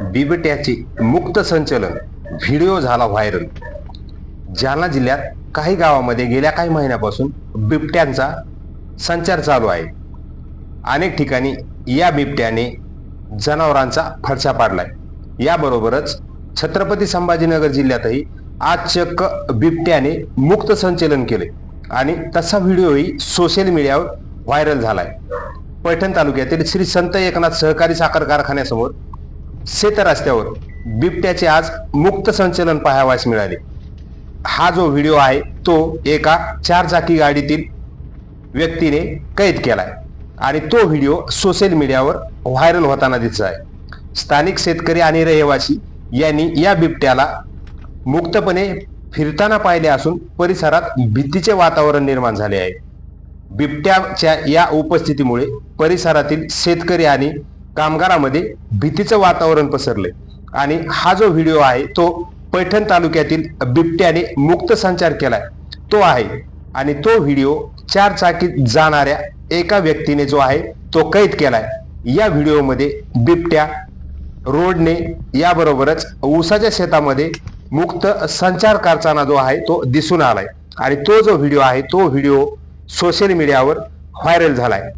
बिबट्याचे मुक्त संचलन व्हिडिओ झाला व्हायरल। जालना जिल्ह्यात काही गावामध्ये गेल्या काही महिन्यापासून बिबट्यांचा संचार चालू आहे। अनेक ठिकाणी या बिबट्याने जनावरांचा फडशा पाडलाय। याबरोबरच छत्रपती संभाजीनगर जिल्ह्यातही आज चक्क बिबट्याने मुक्त संचलन केले आणि तसा व्हिडिओही सोशल मीडियावर व्हायरल झालाय। पैठण तालुक्यातील श्री संत एकनाथ सहकारी साखर कारखान्यासमोर शेत रस्त्यावर बिबट्याचे आज मुक्त संचलन पाहावयास मिळाले। हा जो व्हिडिओ आहे तो एका चारचाकी गाडीतील व्यक्तीने कैद केलाय आणि तो व्हिडिओ सोशल मीडियावर व्हायरल होताना दिसत आहे। स्थानिक शेतकरी आणि रहिवासी यांनी या बिबट्याला मुक्तपणे फिरताना पाहिले असून परिसरात भीतीचे वातावरण निर्माण झाले आहे। बिबट्याच्या या उपस्थितीमुळे परिसरातील शेतकरी आणि कामगारांमध्ये भीतीचं वातावरण पसरले आणि हा जो व्हिडिओ आहे तो पैठण तालुक्यातील बिबट्याने मुक्त संचार केलाय तो आहे आणि तो व्हिडिओ चारचाकीत जाणाऱ्या एका व्यक्तीने जो आहे तो कैद केलाय। या व्हिडिओमध्ये बिबट्या रोडने याबरोबरच ऊसाच्या शेतामध्ये मुक्त संचार करताना जो आहे तो दिसून आलाय आणि तो जो व्हिडिओ आहे तो व्हिडिओ सोशल मीडियावर व्हायरल झालाय।